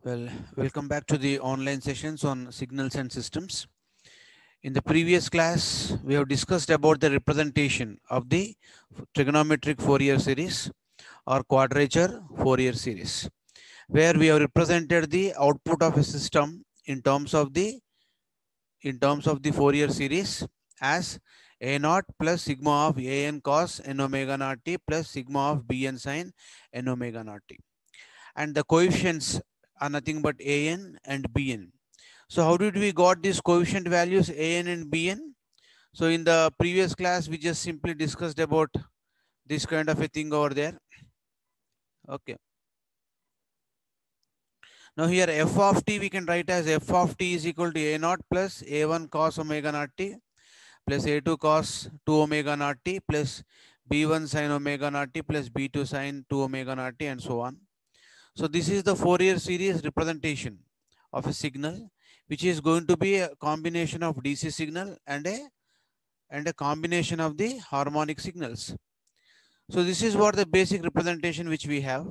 Well, welcome back to the online sessions on signals and systems. In the previous class, we have discussed about the representation of the trigonometric Fourier series or quadrature Fourier series, where we have represented the output of a system in terms of the Fourier series as a naught plus sigma of a n cos n omega naught t plus sigma of b n sin n omega naught t, and the coefficients are nothing but a n and b n. So how did we got these coefficient values a n and b n? So in the previous class, we just simply discussed about this kind of a thing over there. Okay. Now here f of t we can write as f of t is equal to a naught plus a1 cos omega naught t plus a2 cos 2 omega naught t plus b1 sin omega naught t plus b2 sin 2 omega naught t and so on. So this is the Fourier series representation of a signal, which is going to be a combination of DC signal and a combination of the harmonic signals. So this is what the basic representation which we have.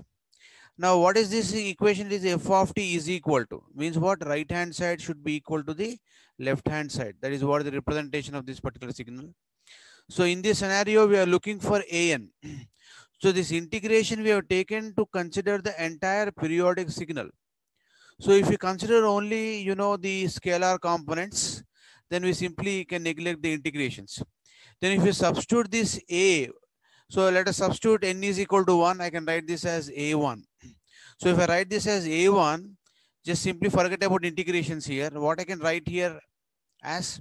Now what is this equation? Is f of t is equal to, means what? Right hand side should be equal to the left hand side. That is what the representation of this particular signal. So in this scenario, we are looking for an. So this integration we have taken to consider the entire periodic signal. So if you consider only, the scalar components, then we simply can neglect the integrations. Then if you substitute this a, so let us substitute n is equal to 1, I can write this as a1. So if I write this as a1, just simply forget about integrations here. What I can write here as,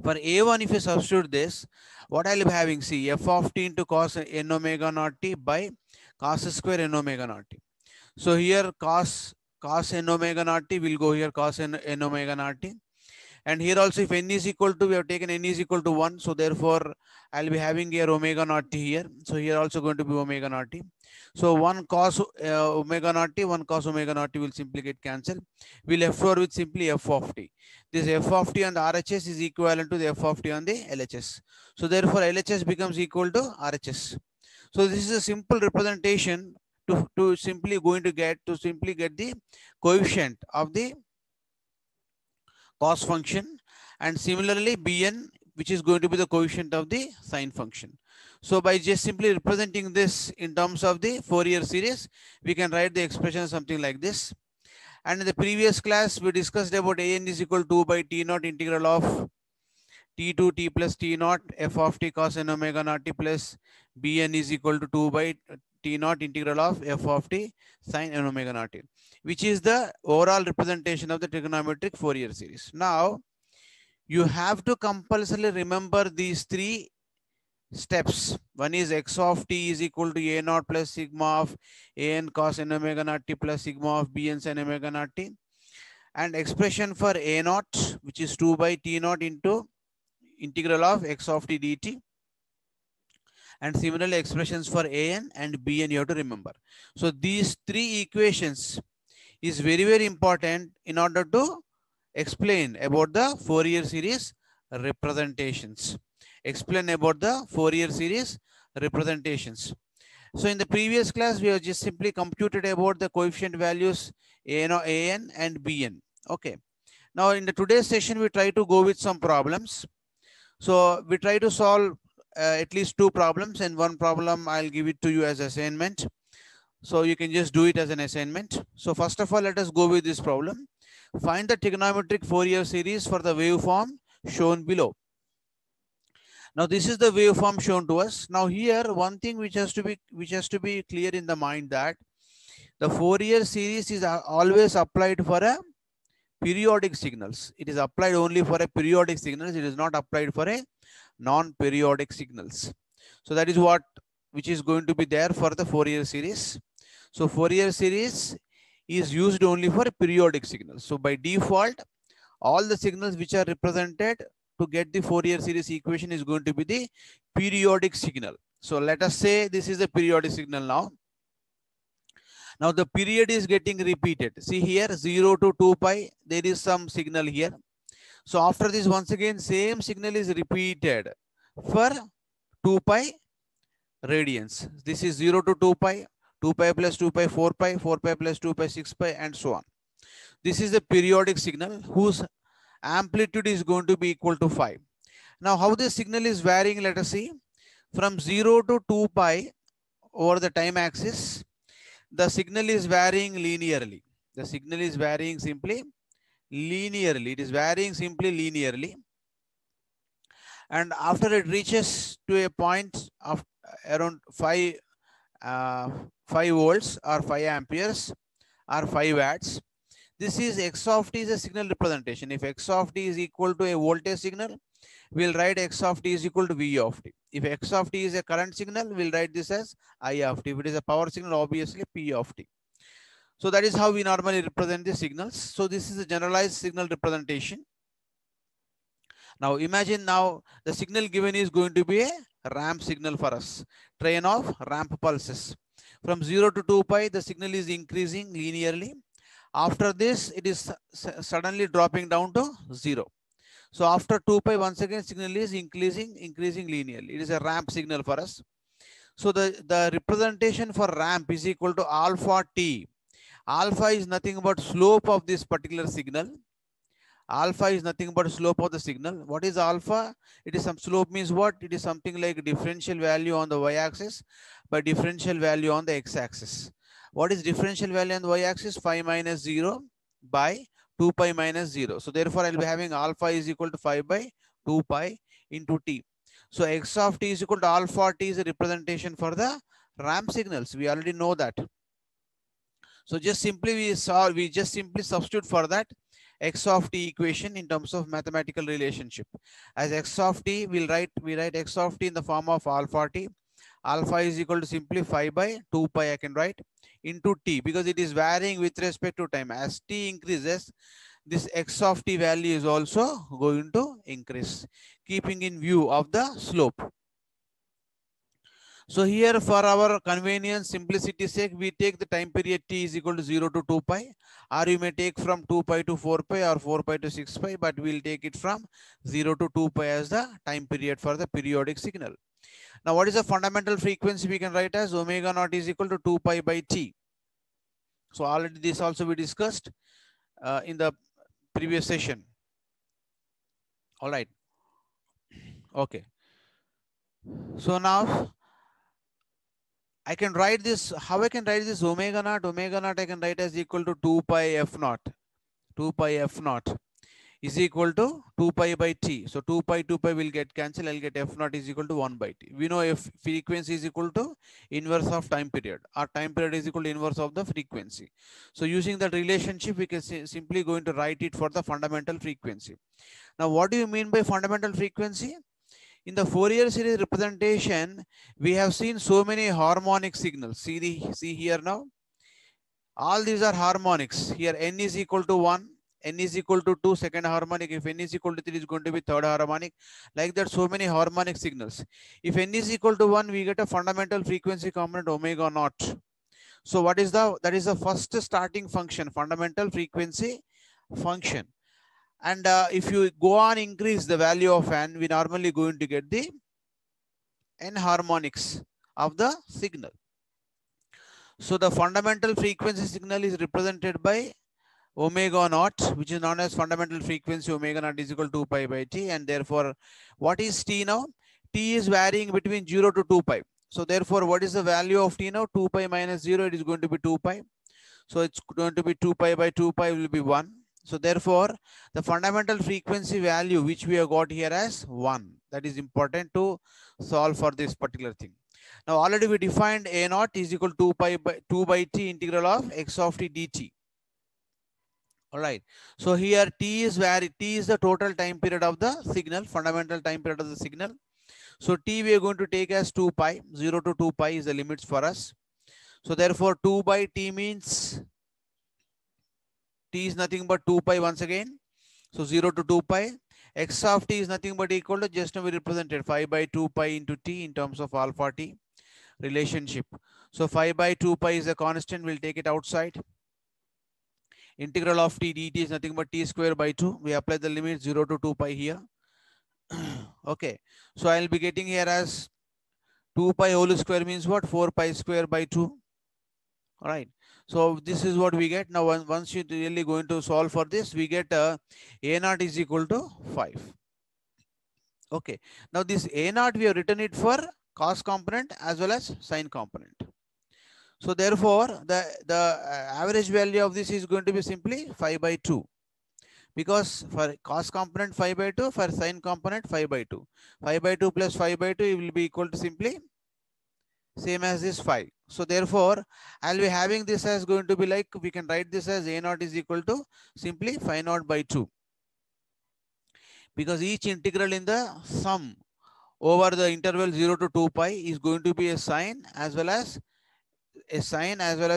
for a1, if you substitute this, what I'll be having, see, f of t into cos n omega naught t by cos square n omega naught t. So here cos n omega naught t will go here cos n omega naught t. And here also if n is equal to, we have taken n is equal to 1. So therefore I'll be having here omega naught t here. So here also going to be omega naught t. So 1 cos omega naught t, 1 cos omega naught t will simply get cancelled. We'll left over with simply f of t. This f of t on the RHS is equivalent to the f of t on the LHS. So therefore LHS becomes equal to RHS. So this is a simple representation to simply get the coefficient of the cos function, and similarly bn, which is going to be the coefficient of the sine function. So by just simply representing this in terms of the Fourier series, we can write the expression something like this. And in the previous class, we discussed about an is equal to 2 by t naught integral of t to t plus t naught f of t cos n omega naught t plus bn is equal to 2 by t naught integral of f of t sin n omega naught t, which is the overall representation of the trigonometric Fourier series. Now, you have to compulsorily remember these three steps. One is x of t is equal to a naught plus sigma of an cos n omega naught t plus sigma of bn sin omega naught t, and expression for a naught, which is 2 by t naught into integral of x of t dt, and similarly expressions for an and bn you have to remember. So these three equations is very important in order to explain about the Fourier series representations. Explain about the Fourier series representations. So in the previous class, we have just simply computed about the coefficient values an and bn. Okay. Now in the today's session, we try to go with some problems. So we try to solve at least two problems, and one problem I'll give it to you as assignment. So you can just do it as an assignment. So first of all, let us go with this problem. Find the trigonometric Fourier series for the waveform shown below. Now this is the waveform shown to us. Now here one thing which has to be clear in the mind, that the Fourier series is always applied for a periodic signals. It is applied only for a periodic signals. It is not applied for a non-periodic signals. So that is which is going to be there for the Fourier series. So Fourier series is used only for periodic signals. So by default, all the signals which are represented to get the Fourier series equation is going to be the periodic signal. So let us say this is a periodic signal now. Now the period is getting repeated. See here 0 to 2 pi, there is some signal here. So after this, once again, same signal is repeated for 2 pi radians. This is 0 to 2 pi. 2 pi plus 2 pi 4 pi, 4 pi plus 2 pi 6 pi, and so on. This is the periodic signal whose amplitude is going to be equal to 5. Now, how this signal is varying, let us see. From 0 to 2 pi over the time axis, the signal is varying linearly. The signal is varying simply linearly. It is varying simply linearly. And after it reaches to a point of around 5 volts or 5 amperes or 5 watts, this is x of t is a signal representation. If x of t is equal to a voltage signal, we'll write x of t is equal to v of t. If x of t is a current signal, we'll write this as I of t. If it is a power signal, obviously p of t. So that is how we normally represent the signals. So this is a generalized signal representation. Now imagine now the signal given is going to be a ramp signal for us, train of ramp pulses. From 0 to 2 pi, the signal is increasing linearly. After this, it is suddenly dropping down to 0. So after 2 pi, once again, signal is increasing linearly. It is a ramp signal for us. So the representation for ramp is equal to alpha t. Alpha is nothing but slope of this particular signal. Alpha is nothing but slope of the signal. What is alpha? It is some slope means what? It is something like differential value on the y-axis by differential value on the x-axis. What is differential value on the y-axis? 5 minus 0 by 2 pi minus 0. So therefore, I'll be having alpha is equal to 5 by 2 pi into t. So x of t is equal to alpha t is a representation for the ramp signals. We already know that. So just simply we just simply substitute for that x of t equation in terms of mathematical relationship. As x of t, we write x of t in the form of alpha t. Alpha is equal to simply 5 by 2 pi I can write into t, because it is varying with respect to time. As t increases, this x of t value is also going to increase, keeping in view of the slope. So here, for our convenience, simplicity sake, we take the time period t is equal to 0 to 2 pi, or you may take from 2 pi to 4 pi or 4 pi to 6 pi, but we'll take it from 0 to 2 pi as the time period for the periodic signal. Now, what is the fundamental frequency? We can write as omega naught is equal to 2 pi by t. So already this also we discussed in the previous session. All right. Okay. So now I can write this, how I can write this omega naught? Omega naught I can write as equal to 2 pi f naught. 2 pi f naught is equal to 2 pi by t. So 2 pi will get cancelled. I'll get f naught is equal to 1 by t. We know if frequency is equal to inverse of time period. Our time period is equal to inverse of the frequency. So using that relationship, we can simply going to write it for the fundamental frequency. Now, what do you mean by fundamental frequency? In the Fourier series representation, we have seen so many harmonic signals. See here now. All these are harmonics. Here n is equal to 1, n is equal to 2, second harmonic. If n is equal to 3, is going to be third harmonic. Like that, so many harmonic signals. If n is equal to 1, we get a fundamental frequency component omega naught. So what is that is the first starting function, fundamental frequency function. And if you go on increase the value of n, we normally going to get the n harmonics of the signal. So the fundamental frequency signal is represented by omega naught, which is known as fundamental frequency omega naught is equal to 2 pi by t. And therefore, what is t now? T is varying between 0 to 2 pi. So therefore, what is the value of t now? 2 pi minus 0, it is going to be 2 pi. So it's going to be 2 pi by 2 pi will be 1. So therefore, the fundamental frequency value which we have got here as 1. That is important to solve for this particular thing. Now already we defined a naught is equal to 2 by t integral of x of t dt. All right. So here t is the total time period of the signal, fundamental time period of the signal. So t we are going to take as 2 pi, 0 to 2 pi is the limits for us. So therefore 2 by t means t is nothing but 2 pi once again. So 0 to 2 pi. X of t is nothing but equal to, just now we represented 5 by 2 pi into t in terms of alpha t relationship. So 5 by 2 pi is a constant. We'll take it outside. Integral of t dt is nothing but t square by 2. We apply the limit 0 to 2 pi here. Okay. So I'll be getting here as 2 pi whole square means what? 4 pi square by 2. All right. So this is what we get. Now, once you really going to solve for this, we get A naught is equal to 5. Okay. Now this A naught, we have written it for cos component as well as sine component. So therefore, the average value of this is going to be simply 5 by 2. Because for cos component 5 by 2, for sine component 5 by 2. 5 by 2 plus 5 by 2, it will be equal to simply same as this 5. So therefore, I'll be having this as going to be like, we can write this as A naught is equal to simply 5 naught by 2. Because each integral in the sum over the interval 0 to 2 pi is going to be a sine as well as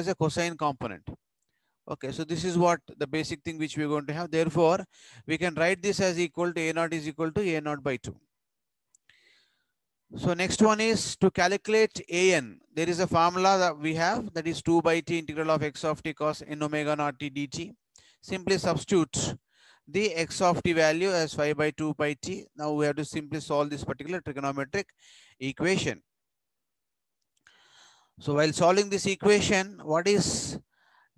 a cosine component. Okay, so this is what the basic thing which we're going to have. Therefore, we can write this as equal to A naught is equal to A naught by 2. So next one is to calculate an. There is a formula that we have, that is 2 by t integral of x of t cos n omega naught t dt. Simply substitute the x of t value as 5 by 2 pi t. Now we have to simply solve this particular trigonometric equation. So while solving this equation, what is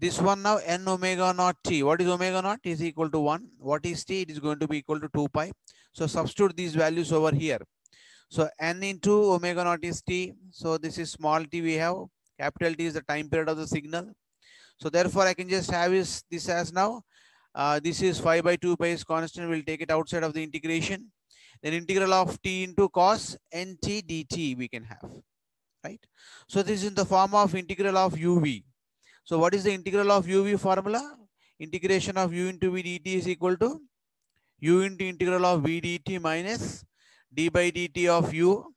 this one now? N omega naught t. What is omega naught? Is equal to 1. What is t? It is going to be equal to 2 pi. So substitute these values over here. So n into omega naught is t. So this is small t we have. Capital T is the time period of the signal. So therefore, I can just have this as now. This is 5 by 2 pi is constant. We'll take it outside of the integration. Then integral of t into cos nt dt we can have. Right. So this is in the form of integral of uv. So what is the integral of uv formula? Integration of u into v dt is equal to u into integral of v dt minus d by dt of u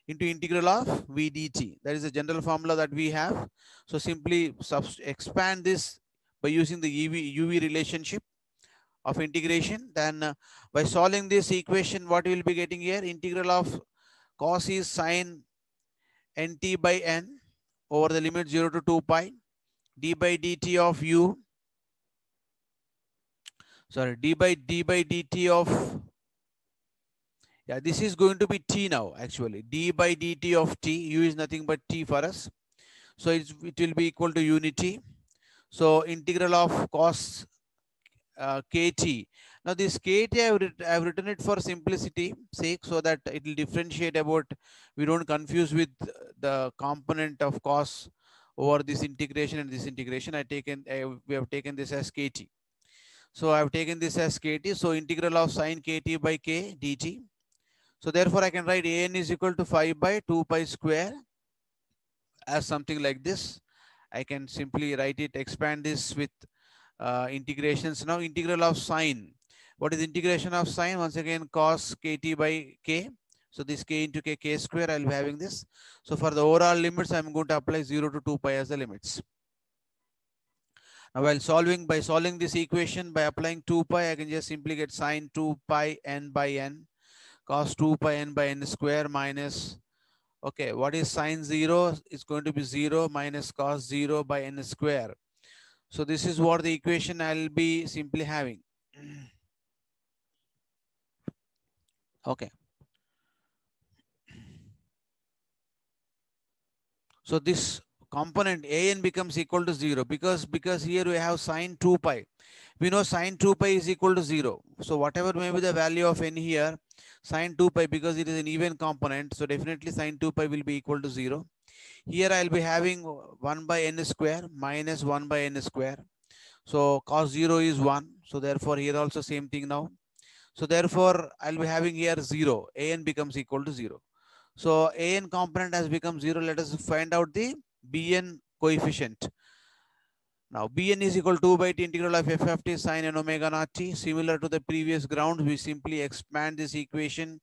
into integral of v dt. That is the general formula that we have. So simply expand this by using the UV relationship of integration. Then by solving this equation, what we will be getting here? Integral of cos is sine nt by n over the limit 0 to 2 pi d by dt of u. Sorry, d by dt of, yeah, this is going to be t now actually. D by dt of t, u is nothing but t for us. So it will be equal to unity. So integral of cos kt. Now this kt I have written it for simplicity sake, so that it will differentiate about, we don't confuse with the component of cos over this integration and this integration. We have taken this as kt. So I have taken this as kt. So integral of sine kt by k dt. So therefore I can write an is equal to 5 by 2 pi square as something like this. I can simply write it, expand this with integrations. Now integral of sine. What is integration of sine? Once again, cos kt by k. So this k into k square, I'll be having this. So for the overall limits, I'm going to apply 0 to 2 pi as the limits. Now by solving this equation, by applying 2 pi, I can just simply get sine 2 pi n by n, cos 2 pi n by n square minus, okay, what is sine 0? It's going to be 0 minus cos 0 by n square. So this is what the equation I'll be simply having. Okay. So this component an becomes equal to 0 because here we have sine 2 pi. We know sine 2 pi is equal to 0. So whatever may be the value of n here, sine 2 pi, because it is an even component, so definitely sine 2 pi will be equal to 0. Here I'll be having 1 by n square minus 1 by n square. So cos 0 is 1. So therefore here also same thing now. So therefore I'll be having here 0. An becomes equal to 0. So an component has become 0. Let us find out the bn coefficient. Now bn is equal to 2 by t integral of f of t sine n omega naught t. Similar to the previous ground, we simply expand this equation,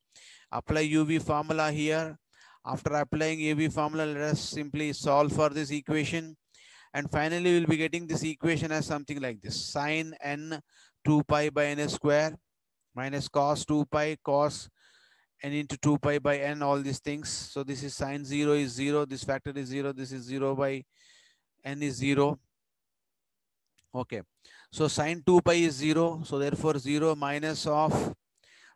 apply uv formula here. After applying uv formula, let us simply solve for this equation. And finally, we'll be getting this equation as something like this. Sine n 2 pi by n square minus cos 2 pi cos n into 2 pi by n, all these things. So this is sine 0 is 0. This factor is 0. This is 0 by n is 0. Okay. So sine 2 pi is 0. So therefore 0 minus of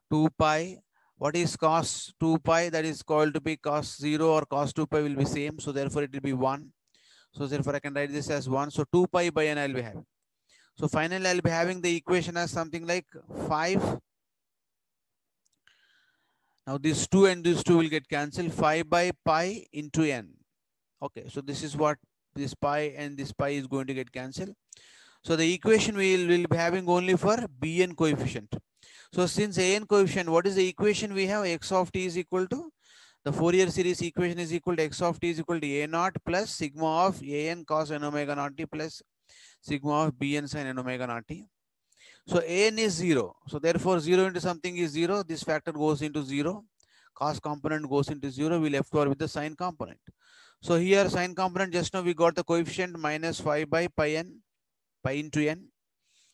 2 pi. What is cos 2 pi? That is called to be cos 0 or cos 2 pi will be same. So therefore it will be 1. So therefore I can write this as 1. So 2 pi by n I'll be having. So finally I'll be having the equation as something like 5. Now this 2 and this 2 will get cancelled. 5 by pi into n. Okay, so this is what this pi and this pi is going to get cancelled. So the equation will be having only for bn coefficient. So since an coefficient, what is the equation we have? X of t is equal to, the Fourier series equation is equal to x of t is equal to a naught plus sigma of an cos n omega naught t plus sigma of bn sin n omega naught t. So an is 0. So therefore 0 into something is 0. This factor goes into 0. Cos component goes into 0. We left over with the sin component. So here sin component, just now we got the coefficient minus 5 by pi n, pi into n.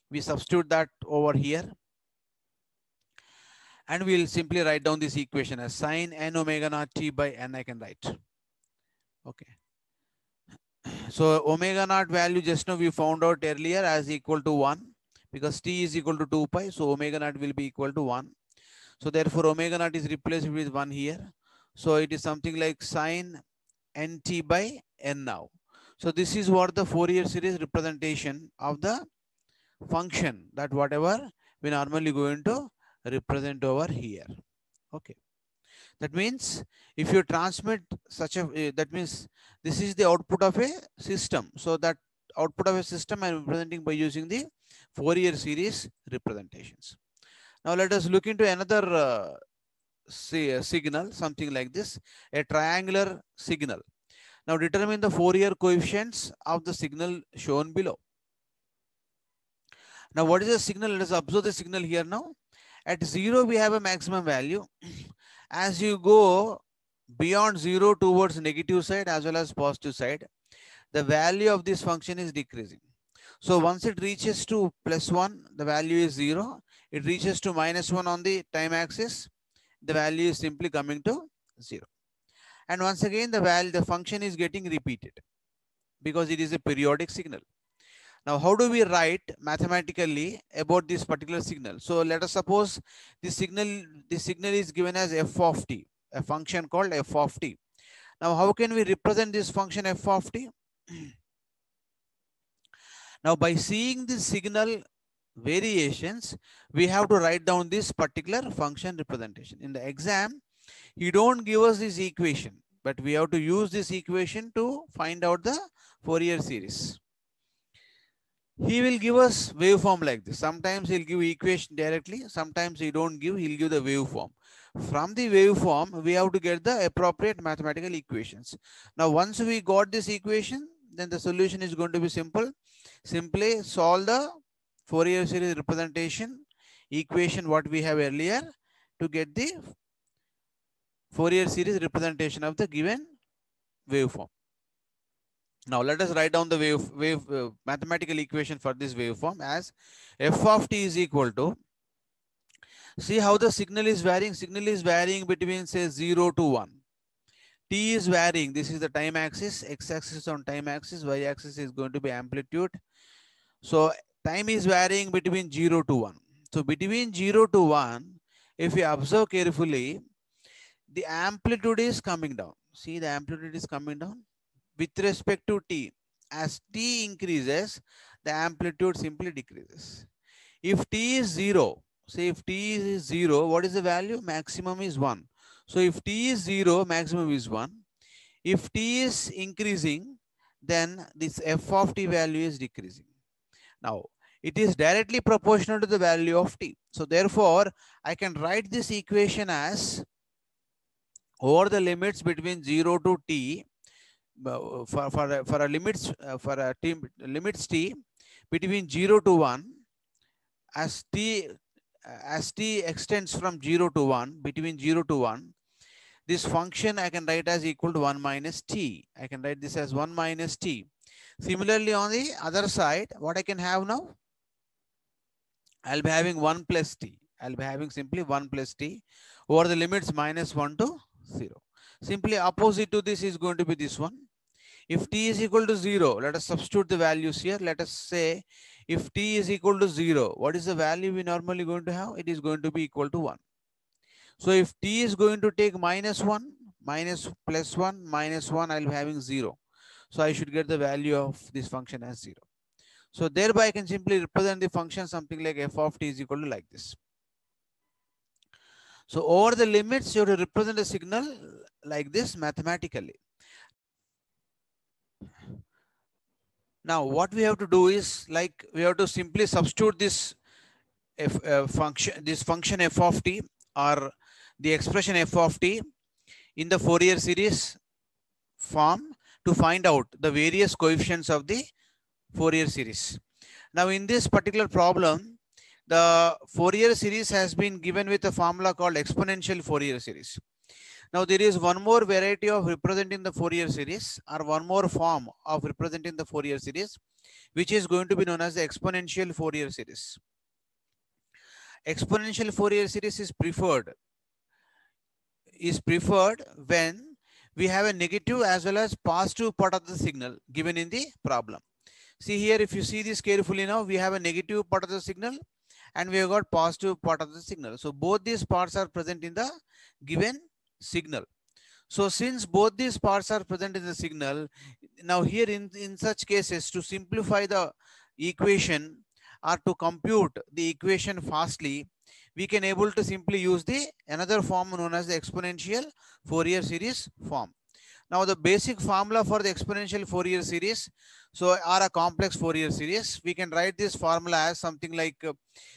We substitute that over here. And we'll simply write down this equation as sin n omega naught t by n I can write. Okay. So omega naught value just now we found out earlier as equal to 1 because t is equal to 2 pi. So omega naught will be equal to 1. So therefore omega naught is replaced with 1 here. So it is something like sin nt by n now. So this is what the Fourier series representation of the function, that whatever we normally going to represent over here. Okay. That means if you transmit such a, that means this is the output of a system. So that output of a system I am representing by using the Fourier series representations. Now let us look into another signal, something like this, a triangular signal. Now determine the Fourier coefficients of the signal shown below. Now what is the signal? Let us observe the signal here now. At 0 we have a maximum value. As you go beyond 0 towards negative side as well as positive side, the value of this function is decreasing. So once it reaches to +1, the value is 0. It reaches to -1 on the time axis, the value is simply coming to 0. And once again, the function is getting repeated because it is a periodic signal. Now, how do we write mathematically about this particular signal? So let us suppose this signal is given as f of t, a function called f of t. Now, how can we represent this function f of t? Now, by seeing the signal variations, we have to write down this particular function representation. In the exam, he don't give us this equation, but we have to use this equation to find out the Fourier series. He will give us waveform like this. Sometimes he'll give equation directly. Sometimes he don't give, he'll give the waveform. From the waveform, we have to get the appropriate mathematical equations. Now, once we got this equation, then the solution is going to be simple. Simply solve the Fourier series representation equation what we have earlier to get the Fourier series representation of the given waveform. Now let us write down the mathematical equation for this waveform as f of t is equal to, see how the signal is varying. Signal is varying between say 0 to 1. T is varying. This is the time axis. X axis on time axis. Y axis is going to be amplitude. So time is varying between 0 to 1. So between 0 to 1, if you observe carefully, the amplitude is coming down. See, the amplitude is coming down with respect to t. As t increases, the amplitude simply decreases. If t is 0, say if t is 0, what is the value? Maximum is 1. So if t is 0, maximum is 1. If t is increasing, then this f of t value is decreasing. Now, it is directly proportional to the value of t. So therefore, I can write this equation as over the limits between 0 to t, for a limits limits t between 0 to 1, as t extends from 0 to 1, between 0 to 1, this function I can write as equal to 1 minus t. I can write this as 1 minus t. Similarly, on the other side, what I can have now? I'll be having 1 plus t. I'll be having simply 1 plus t over the limits -1 to 0. Simply opposite to this is going to be this one. If t is equal to 0, let us substitute the values here. Let us say if t is equal to 0, what is the value we normally going to have? It is going to be equal to 1. So if t is going to take -1, minus plus 1, minus 1, I'll be having 0. So I should get the value of this function as 0. So thereby I can simply represent the function something like f of t is equal to like this. So over the limits, you have to represent a signal like this mathematically. Now what we have to do is, like, we have to simply substitute this function f of t, or the expression f of t, in the Fourier series form to find out the various coefficients of the Fourier series. Now in this particular problem, the Fourier series has been given with a formula called exponential Fourier series. Now there is one more variety of representing the Fourier series, or one more form of representing the Fourier series, which is going to be known as the exponential Fourier series. Exponential Fourier series is preferred when we have a negative as well as positive part of the signal given in the problem. See here, if you see this carefully now, we have a negative part of the signal and we have got positive part of the signal. So both these parts are present in the given signal. So since both these parts are present in the signal, now here in such cases, to simplify the equation or to compute the equation fastly, we can able to simply use the another form known as the exponential Fourier series form. Now the basic formula for the exponential Fourier series, so or a complex Fourier series, we can write this formula as something like,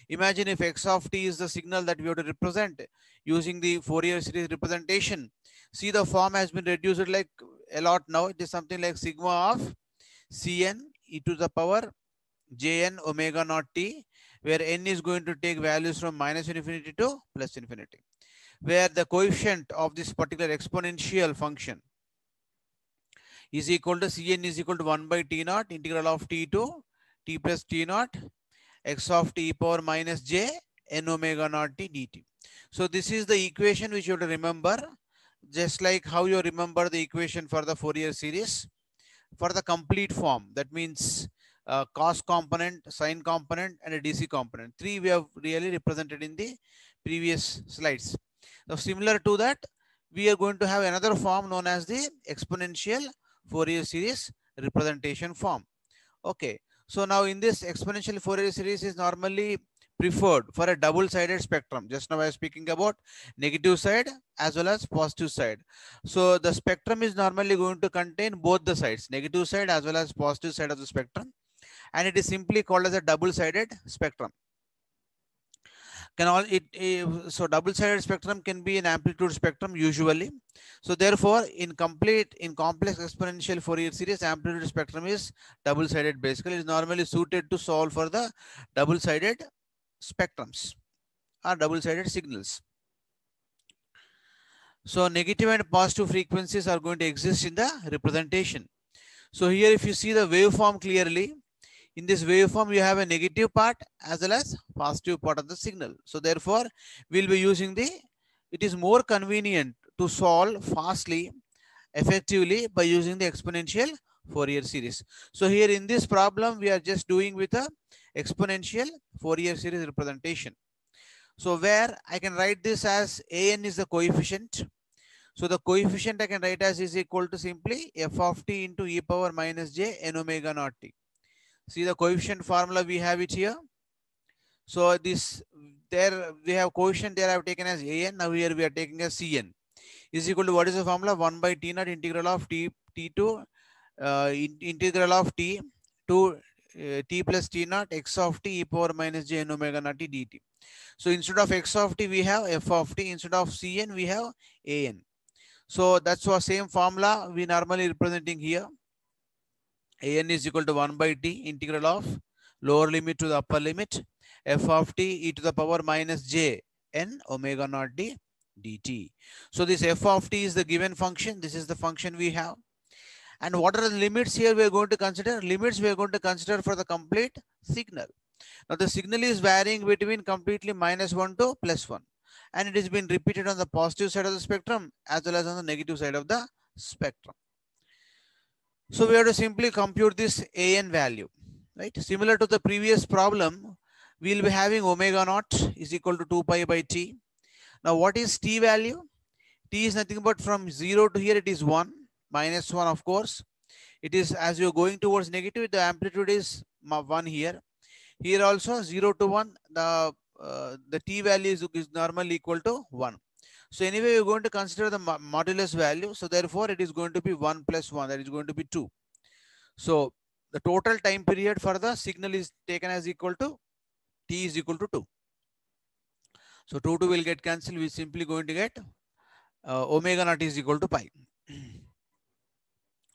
imagine if x of t is the signal that we have to represent using the Fourier series representation. See, the form has been reduced like a lot now. It is something like sigma of Cn e to the power Jn omega naught t, where n is going to take values from minus infinity to plus infinity, where the coefficient of this particular exponential function is equal to Cn is equal to 1 by t naught integral of t to t plus t naught x of t power minus j n omega naught t dt. So this is the equation which you have to remember, just like how you remember the equation for the Fourier series for the complete form. That means cos component, sine component, and a DC component. Three we have really represented in the previous slides. Now similar to that, we are going to have another form known as the exponential Fourier series representation form. Okay, so now in this exponential Fourier series is normally preferred for a double-sided spectrum. Just now I was speaking about negative side as well as positive side. So the spectrum is normally going to contain both the sides, negative side as well as positive side of the spectrum, and it is simply called as a double-sided spectrum. So double-sided spectrum can be an amplitude spectrum usually. So therefore, in complex exponential Fourier series, amplitude spectrum is double-sided. Basically, is normally suited to solve for the double-sided spectrums or double-sided signals. So negative and positive frequencies are going to exist in the representation. So here, if you see the waveform clearly, in this waveform, you have a negative part as well as positive part of the signal. So therefore, we'll be using it is more convenient to solve fastly, effectively by using the exponential Fourier series. So here in this problem, we are just doing with a exponential Fourier series representation. So where I can write this as an is the coefficient. So the coefficient I can write as is equal to simply f of t into e power minus j n omega naught t. See the coefficient formula, we have it here. So this, there we have coefficient, there I have taken as an, now here we are taking as Cn is equal to, what is the formula? 1 by t naught integral of t to integral of t to t plus t naught x of t e power minus j n omega naught t dt. So instead of x of t we have f of t, instead of Cn we have an. So that's our same formula we normally representing here. An is equal to 1 by t integral of lower limit to the upper limit f of t e to the power minus j n omega naught t dt. So this f of t is the given function. This is the function we have. And what are the limits here we are going to consider? Limits we are going to consider for the complete signal. Now the signal is varying between completely -1 to +1. And it has been repeated on the positive side of the spectrum as well as on the negative side of the spectrum. So we have to simply compute this an value, right? Similar to the previous problem, we will be having omega naught is equal to 2 pi by t. Now what is t value? T is nothing but from 0 to here it is 1, -1 of course. It is as you're going towards negative, the amplitude is 1 here. Here also 0 to 1, the t value is normally equal to 1. So anyway, we're going to consider the modulus value. So therefore, it is going to be 1 plus 1, that is going to be 2. So the total time period for the signal is taken as equal to t is equal to 2. So 2 will get cancelled. We're simply going to get omega naught is equal to pi.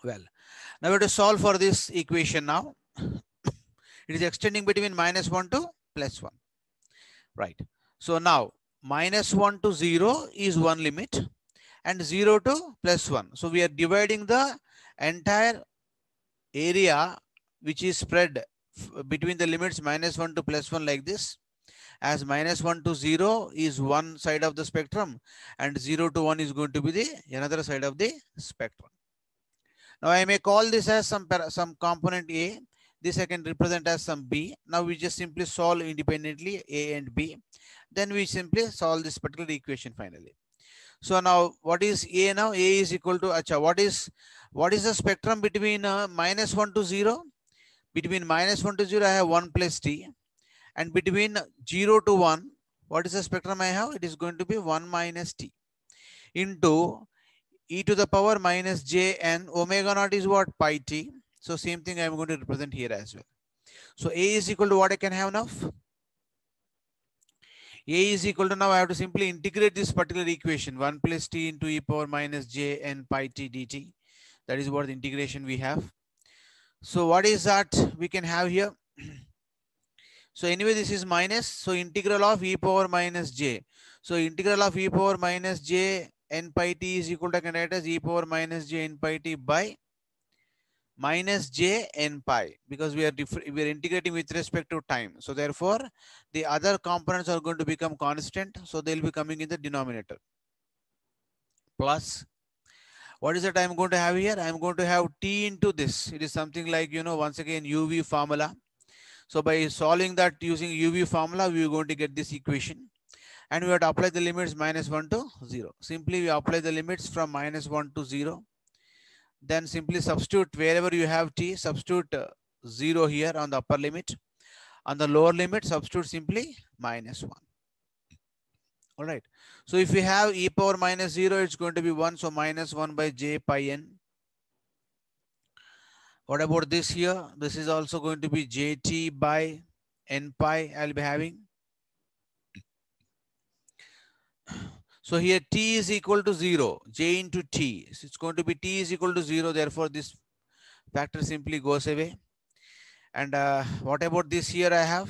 Well, now we have to solve for this equation now. It is extending between -1 to +1. Right. So now -1 to 0 is one limit and 0 to +1. So we are dividing the entire area which is spread between the limits -1 to +1 like this, as -1 to 0 is one side of the spectrum and 0 to 1 is going to be the another side of the spectrum. Now I may call this as some component A. This I can represent as some B. Now we just simply solve independently A and B. Then we simply solve this particular equation finally. So now what is A now? A is equal to, acha, what is the spectrum between -1 to 0? Between -1 to 0, I have 1 plus t. And between 0 to 1, what is the spectrum I have? It is going to be 1 minus t into e to the power minus j, and omega naught is what? Pi t. So same thing I am going to represent here as well. So A is equal to what I can have now? A is equal to, now I have to simply integrate this particular equation, 1 plus t into e power minus j n pi t dt. That is what the integration we have. So what is that we can have here? So anyway, this is minus. So integral of e power minus j. So integral of e power minus j n pi t is equal to, I can write as e power minus j n pi t by minus j n pi, because we are integrating with respect to time. So therefore, the other components are going to become constant. So they'll be coming in the denominator. Plus, what is that I'm going to have here? I'm going to have t into this. It is something like, once again, UV formula. So by solving that using UV formula, we are going to get this equation. And we have to apply the limits -1 to 0. Simply we apply the limits from -1 to 0. Then simply substitute wherever you have t, substitute 0 here on the upper limit. On the lower limit, substitute simply -1. All right. So if we have e power minus 0, it's going to be 1. So -1 by j pi n. What about this here? This is also going to be jt by n pi I'll be having. So here t is equal to 0, j into t. So it's going to be t is equal to 0. Therefore, this factor simply goes away. And what about this here I have?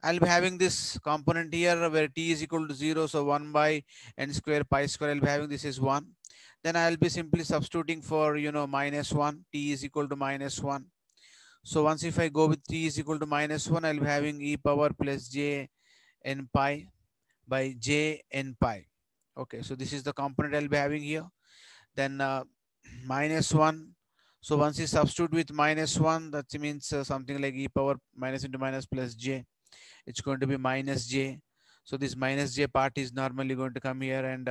I'll be having this component here where t is equal to 0. So 1 by n square pi square, I'll be having this is 1. Then I'll be simply substituting for, -1, t is equal to -1. So once if I go with t is equal to -1, I'll be having e power plus j n pi by j n pi. Okay, so this is the component I'll be having here. Then -1. So once you substitute with -1, that means something like e power minus into minus plus j. It's going to be minus j. So this minus j part is normally going to come here, and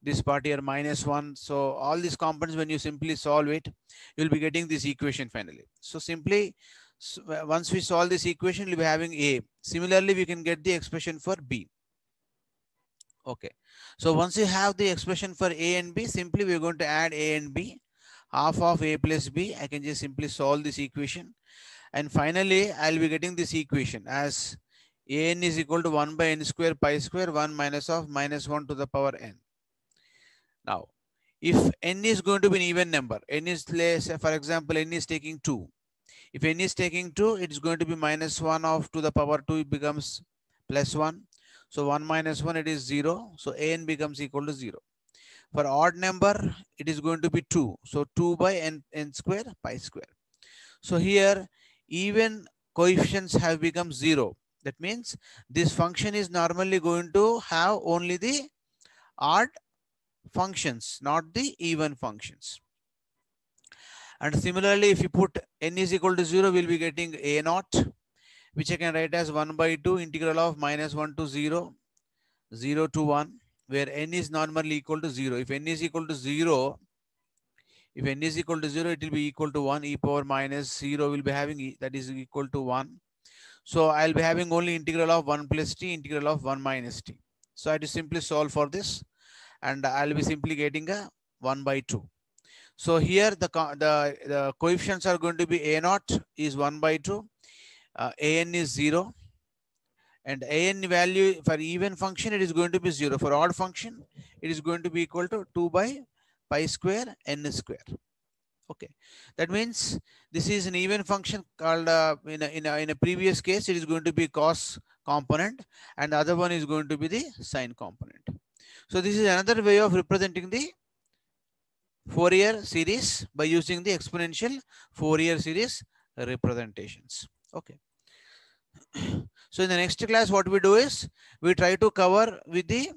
this part here -1. So all these components, when you simply solve it, you'll be getting this equation finally. So simply, once we solve this equation, we'll be having A. Similarly, we can get the expression for B. Okay. So once you have the expression for A and B, simply we're going to add A and B. Half of A plus B, I can just simply solve this equation. And finally, I'll be getting this equation as an is equal to 1 by n square pi square 1 minus of -1 to the power n. Now, if n is going to be an even number, n is, for example, n is taking 2. If n is taking 2, it's going to be -1 of to the power 2, it becomes +1. So 1 minus 1, it is 0. So an becomes equal to 0. For odd number, it is going to be 2. So 2 by n square pi square. So here, even coefficients have become 0. That means this function is normally going to have only the odd functions, not the even functions. And similarly, if you put n is equal to 0, we'll be getting a naught, which I can write as 1 by 2 integral of -1 to 0, 0 to 1, where n is normally equal to 0. If n is equal to 0, If n is equal to 0, it will be equal to 1. E power minus 0 will be having that is equal to 1. So I'll be having only integral of 1 plus t, integral of 1 minus t. So I have to simply solve for this, and I'll be simply getting a 1 by 2. So here the coefficients are going to be a naught is 1 by 2, an is 0, and an value for even function it is going to be 0. For odd function it is going to be equal to 2 by pi square n square. Okay, that means this is an even function called in a previous case it is going to be cos component, and the other one is going to be the sine component. So this is another way of representing the Fourier series by using the exponential Fourier series representations. Okay. So in the next class, what we do is we try to cover with the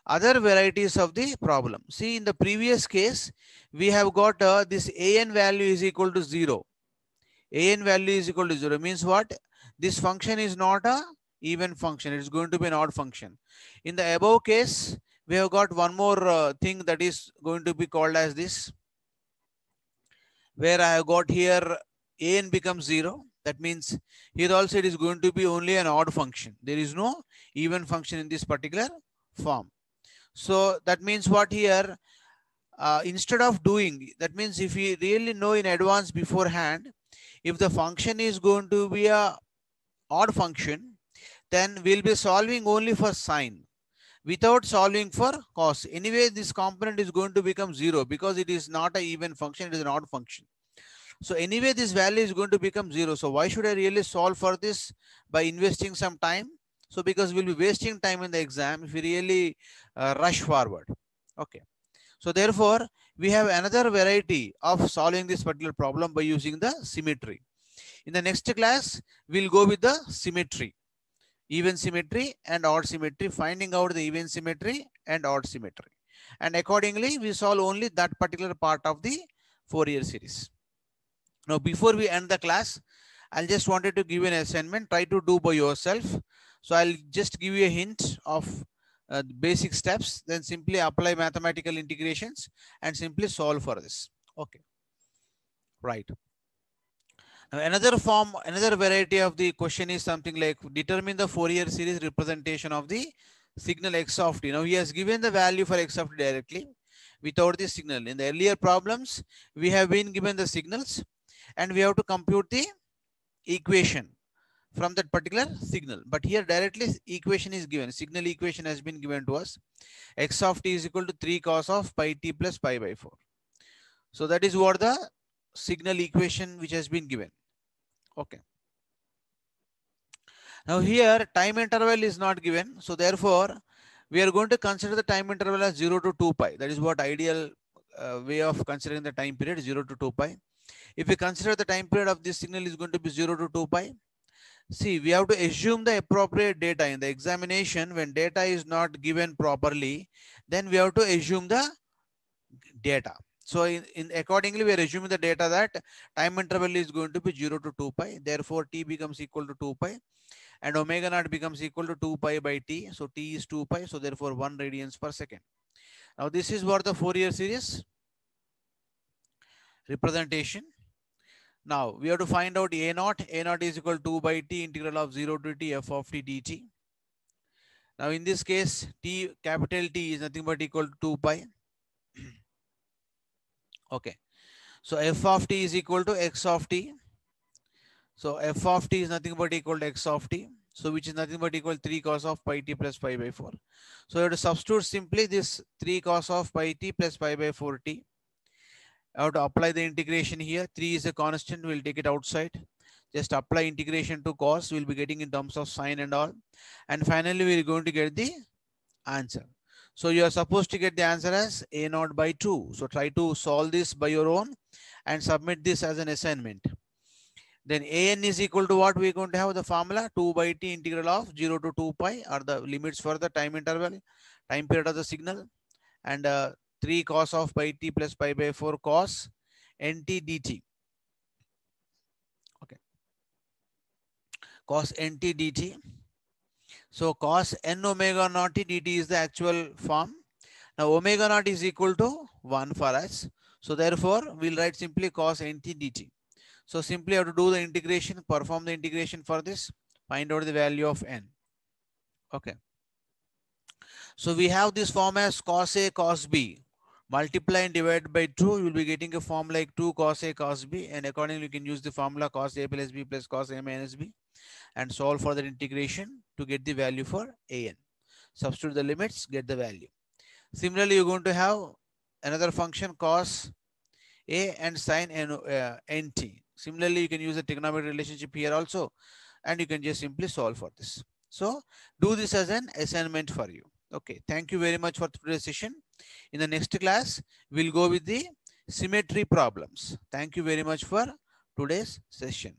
other varieties of the problem. See, in the previous case, we have got this an value is equal to 0. An value is equal to 0 means what? This function is not a even function. It is going to be an odd function. In the above case, we have got one more thing that is going to be called as this, where I have got here an becomes 0. That means here also it is going to be only an odd function. There is no even function in this particular form. So that means what here, instead of doing, that means if we really know in advance beforehand, if the function is going to be a odd function, then we'll be solving only for sine without solving for cos. Anyway, this component is going to become 0 because it is not an even function, it is an odd function. So anyway, this value is going to become 0. So why should I really solve for this by investing some time? So because we'll be wasting time in the exam if we really rush forward. Okay. So therefore, we have another variety of solving this particular problem by using the symmetry. In the next class, we'll go with the symmetry, even symmetry and odd symmetry, finding out the even symmetry and odd symmetry. And accordingly, we solve only that particular part of the Fourier series. Now, before we end the class, I'll just wanted to give you an assignment. Try to do by yourself. So I'll just give you a hint of basic steps, then simply apply mathematical integrations and simply solve for this. Okay. Right. Now, another form, another variety of the question is something like determine the Fourier series representation of the signal x of t. Now, he has given the value for x of t directly without the signal. In the earlier problems, we have been given the signals, and we have to compute the equation from that particular signal. But here directly equation is given. Signal equation has been given to us. X of t is equal to 3 cos of pi t plus pi by 4. So that is what the signal equation which has been given. Okay. Now here time interval is not given. So therefore, we are going to consider the time interval as 0 to 2 pi. That is what ideal way of considering the time period, 0 to 2 pi. If we consider the time period of this signal is going to be 0 to 2 pi, see, we have to assume the appropriate data in the examination. When data is not given properly, then we have to assume the data. So accordingly, we are assuming the data that time interval is going to be 0 to 2 pi. Therefore, t becomes equal to 2 pi and omega naught becomes equal to 2 pi by t. So t is 2 pi. So therefore, 1 radians per second. Now, this is what the Fourier series representation. Now we have to find out a naught. A naught is equal to 2 by t integral of 0 to t f of t dt. Now in this case, t capital T is nothing but equal to 2 pi. Okay. So f of t is equal to x of t. So f of t is nothing but equal to x of t. So which is nothing but equal to 3 cos of pi t plus pi by 4. So you have to substitute simply this 3 cos of pi t plus pi by 4t. I have to apply the integration here. 3 is a constant. We'll take it outside. Just apply integration to cos. We'll be getting in terms of sine and all. And finally, we're going to get the answer. So you are supposed to get the answer as a naught by 2. So try to solve this by your own and submit this as an assignment. Then an is equal to what? We're going to have the formula 2 by t integral of 0 to 2 pi are the limits for the time interval, time period of the signal. And 3 cos of pi t plus pi by 4 cos nt dt. Okay. Cos nt dt. So cos n omega naught t dt is the actual form. Now omega naught is equal to 1 for us. So therefore, we'll write simply cos nt dt. So simply have to do the integration, perform the integration for this, find out the value of n. Okay. So we have this form as cos A cos B. Multiply and divide by 2, you will be getting a form like 2 cos A cos B, and accordingly you can use the formula cos A plus B plus cos A minus B and solve for the integration to get the value for an. Substitute the limits, get the value. Similarly, you're going to have another function cos A and sin nt. Similarly, you can use the trigonometric relationship here also, and you can just simply solve for this. So do this as an assignment for you. Okay, thank you very much for today's session. In the next class, we'll go with the symmetry problems. Thank you very much for today's session.